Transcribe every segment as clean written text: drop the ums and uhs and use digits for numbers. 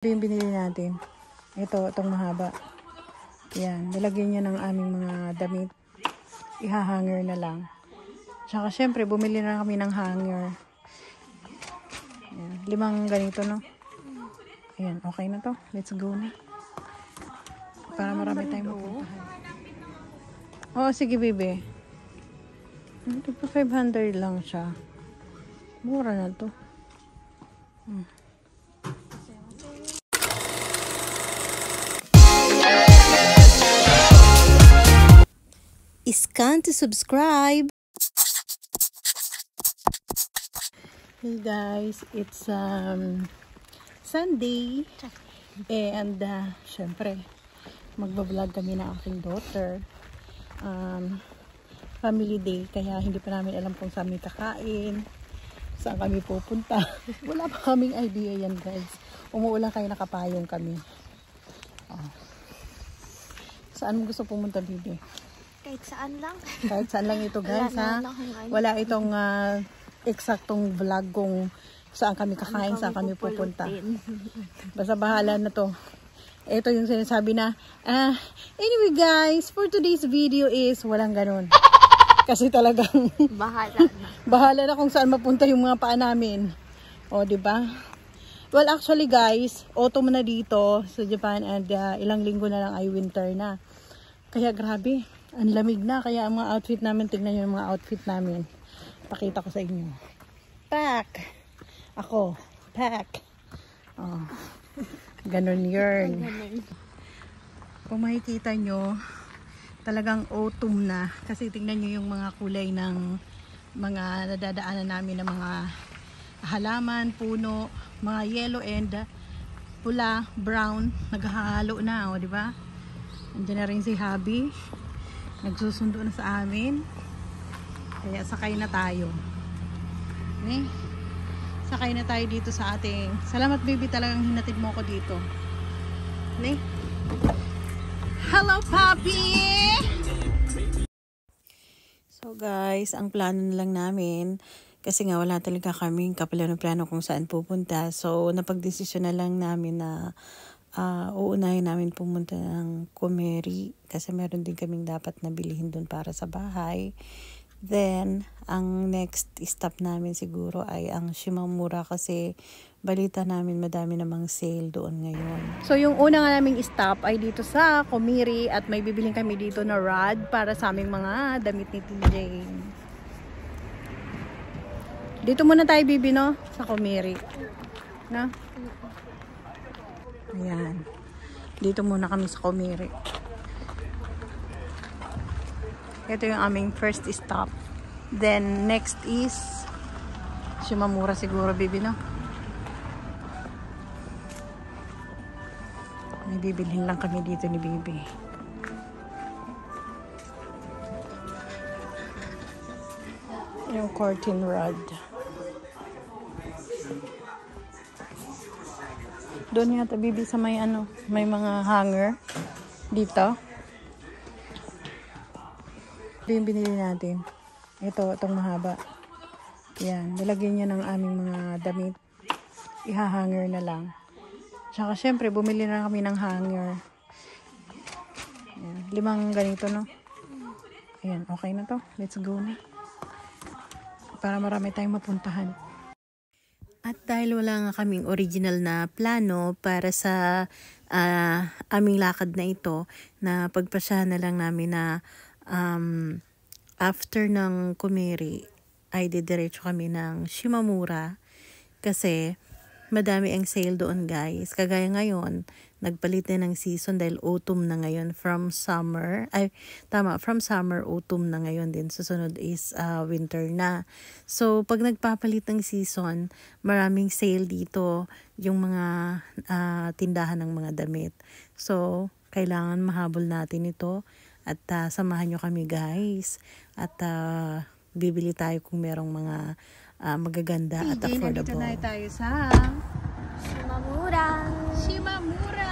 Ito yung binili natin. Itong mahaba. Yan. Nilagyan niya ng aming mga damit. Ihahanger na lang. Tsaka syempre, bumili na kami ng hanger. Yan. 5 ganito, no? Ayan. Okay na to. Let's go na. Para marami tayong mapuntahan. Oo, sige, bebe. Ito pa 500 lang siya. Mura na to. Scan to subscribe. Hey guys, it's Sunday and syempre magbablog kami ng aking daughter. Family day, kaya hindi pa namin alam kung saan kami kakain, saan kami pupunta. Wala pa kaming idea yan guys. Umuulan kaya nakapayong kami. Saan mo gusto pumunta, bibi? Kahit saan lang. Kahit saan lang ito guys, ha? Wala itong eksaktong vlog kung saan kami kakain, saan kami pupunta. Basta bahala na to. Ito yung sinasabi na, anyway guys, for today's video is walang ganun. Kasi talagang bahala na kung saan mapunta yung mga paa namin. O, diba? Well, actually guys, autumn na dito sa Japan and ilang linggo na lang ay winter na. Kaya grabe. Ang lamig na, kaya ang mga outfit namin, tignan nyo yung mga outfit namin. Pakita ko sa inyo. Pack! Ako, pack! Oh, ganun yun. Kung makikita nyo, talagang autumn na. Kasi tignan nyo yung mga kulay ng mga nadadaanan namin ng mga halaman, puno, mga yellow and pula, brown, naghahalo na, o diba? Andiyan na rin si Habi. Nagsusundo na sa amin. Kaya sakay na tayo. Okay? Sakay na tayo dito sa ating... Salamat baby, talagang hinatid mo ako dito. Okay? Hello Papi! So guys, ang plano na lang namin, kasi nga wala talaga kaming kaplano-plano kung saan pupunta. So napagdesisyon na lang namin na uunahin namin pumunta ng Kumeri kasi meron din kaming dapat na bilhin doon para sa bahay. Then, ang next stop namin siguro ay ang Shimamura kasi balita namin madami namang sale doon ngayon. So, yung una nga naming stop ay dito sa Kumeri at may bibiling kami dito na rod para sa aming mga damit ni TJ. Dito muna tayo, bibi, no? Sa Kumeri. No? Ayan. Dito muna kami sa Kumeri. Ito yung aming first stop. Then, next is Shimamura siguro, bibi, no? May bibilhin lang kami dito ni bibi. Yung curtain rod. Doon yata bibi sa may may mga hanger dito. Ito yung binili natin. Itong mahaba. Yan, nilagyan niya ng aming mga damit. Ihahanger na lang. Tsaka syempre, bumili na kami ng hanger. Yan, 5 ganito, no? Ayan, okay na to. Let's go na. Para marami tayong mapuntahan. At dahil wala nga kaming original na plano para sa aming lakad na ito, na pagpasyahan na lang namin na after ng Kumeri ay didiretso kami ng Shimamura kasi madami ang sale doon guys. Kagaya ngayon, nagpalit na ng season dahil autumn na ngayon from summer. From summer, autumn na ngayon din. Susunod is winter na. So, pag nagpapalit ng season, maraming sale dito yung mga tindahan ng mga damit. So, kailangan mahabol natin ito at samahan nyo kami guys. At bibili tayo kung merong mga magaganda at affordable. Dito na tayo sa Shimamura. Shimamura.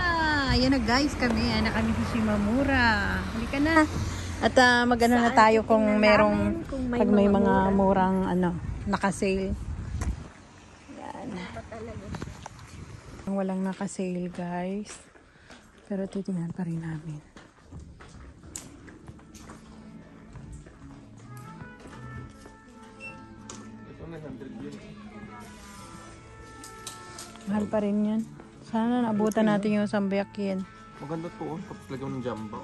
Ayan na guys, kami na kami sa Shimamura. Halika na. At magano na tayo kung merong pag may mga murang naka-sale. Yan. Walang naka-sale guys. Pero titingnan pa rin namin. Mahal pa rin yan. Sana naabutan natin yung sambayak yan. Maganda to, kapag lagyan ng jamba.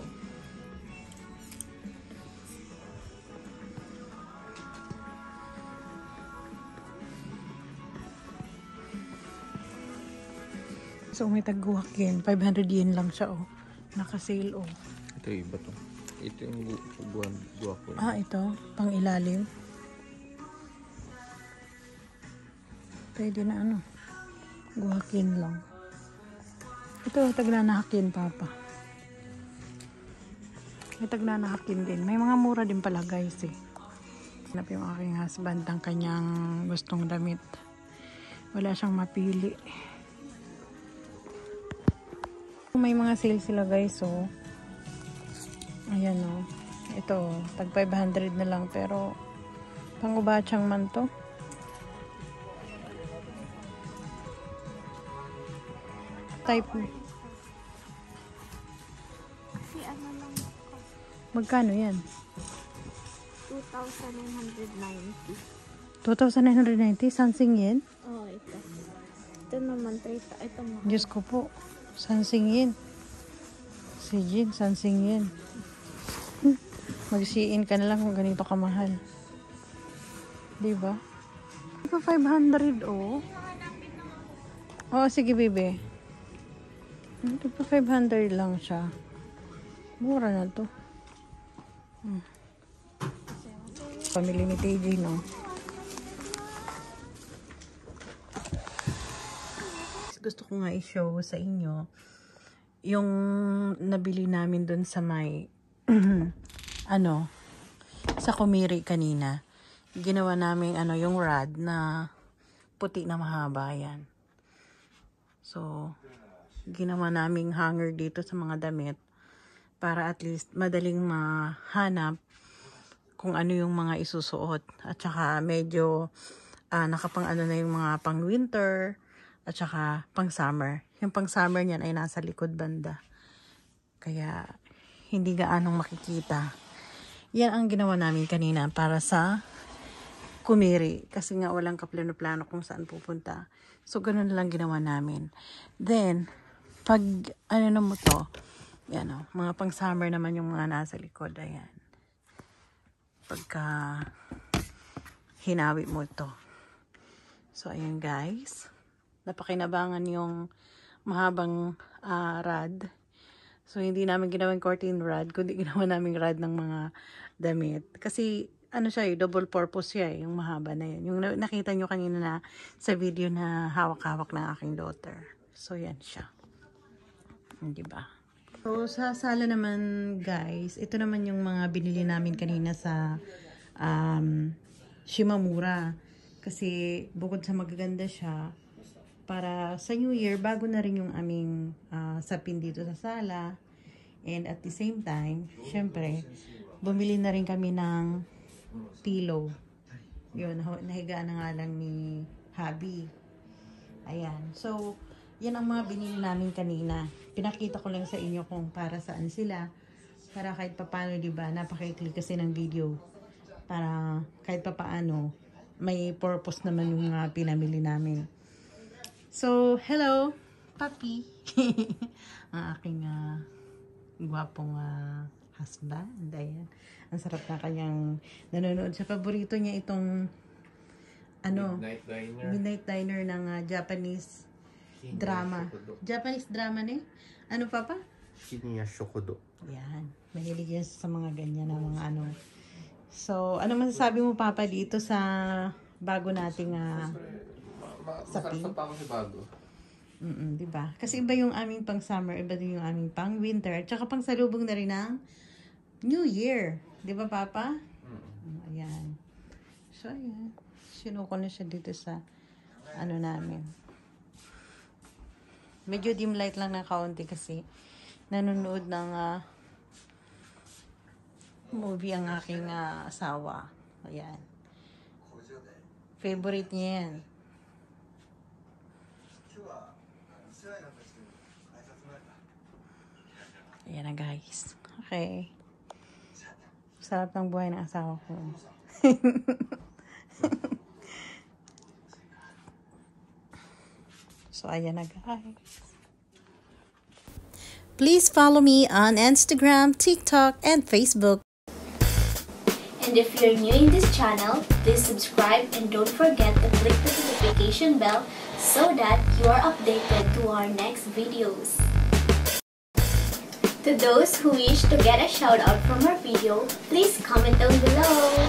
So may tagguwak yen. 500 yen lang siya oh. Naka-sale oh. Ito iba to. Ito yung guwak ko. Ah, ito. Pang ilalim. Pwede na ano. Guwakin lang. Ito, tagnanahakin papa. May tagnanahakin din. May mga mura din pala guys eh. Hanap yung aking husband ang kanyang gustong damit. Wala siyang mapili. May mga sale sila guys oh. Ayan oh. Ito, tag 500 na lang pero pang-ubatsang man to. Type mo. Kasi ano lang ako. Magkano yan? 2,990. 2,990? Sansing yen? Oh, ito. Ito naman, 3,000. Ito mo. Diyos ko po. Sansing yen. Si Jin, sansing yen. Mag-siin ka na lang kung ganito kamahal. Diba? Ito 500 oh. Oh, sige bebe. Ito pa 500 lang siya. Mura na to. Pamili ni TJ, no? Gusto ko nga i-show sa inyo yung nabili namin dun sa may ano, sa Kumiri kanina. Ginawa namin yung rod na puti na mahaba yan. So, ginawa naming hanger dito sa mga damit para at least madaling mahanap kung ano yung mga isusuot at saka medyo nakapang na yung mga pang winter at saka pang summer. Yung pang summer niyan ay nasa likod banda kaya hindi gaanong makikita. Yan ang ginawa namin kanina para sa Kumiri kasi nga walang kaplano-plano kung saan pupunta. So ganun lang ginawa namin. Then pag na mo to, yan o, mga pang summer naman yung mga nasa likod, ayan. Pagka hinawi mo to. So ayun guys, napakinabangan yung mahabang rod. So hindi namin ginawang curtain rod, kundi ginawa namin rod ng mga damit. Kasi ano siya double purpose siya yung mahaba na yun. Yung nakita nyo kanina na sa video na hawak-hawak ng aking daughter. So yan siya. Diba? So, sa sala naman, guys, ito naman yung mga binili namin kanina sa Shimamura. Kasi, bukod sa magaganda siya, para sa New Year, bago na rin yung aming sapin dito sa sala. And at the same time, syempre, bumili na rin kami ng pillow. Yun, nahigaan na nga lang ni Habi. Ayan. So, yan ang mga binili namin kanina. Pinakita ko lang sa inyo kung para saan sila. Para kahit papaano, diba, napaka-click kasi ng video. Para kahit papaano, may purpose naman yung mga pinamili namin. So, hello, Papi. Ang aking gwapong husband. Ayan. Ang sarap na kanyang nanonood. Sa paborito niya itong Midnight Diner ng Japanese drama. Japanese drama ni? Ano papa? Shinya Shokodo. Yan. Mahilig yan sa mga ganyan na mga ano. So, ano masasabi mo papa dito sa bago nating sapi? Masarap pa ako sa bago. Diba? Kasi iba yung aming pang summer, iba din yung aming pang winter, tsaka pang salubong na rin ng New Year. Diba papa? Ayan. So, ayan. Sinuko na siya dito sa ano namin. Medyo dim light lang na kaunti kasi nanonood ng movie ang aking asawa. Ayan. Favorite niya yan. Ayan na guys. Okay. Sarap ng buhay ng asawa ko. So, ayan na guys. Please follow me on Instagram, TikTok, and Facebook. And if you're new in this channel, please subscribe and don't forget to click the notification bell so that you are updated to our next videos. To those who wish to get a shout out from our video, please comment down below.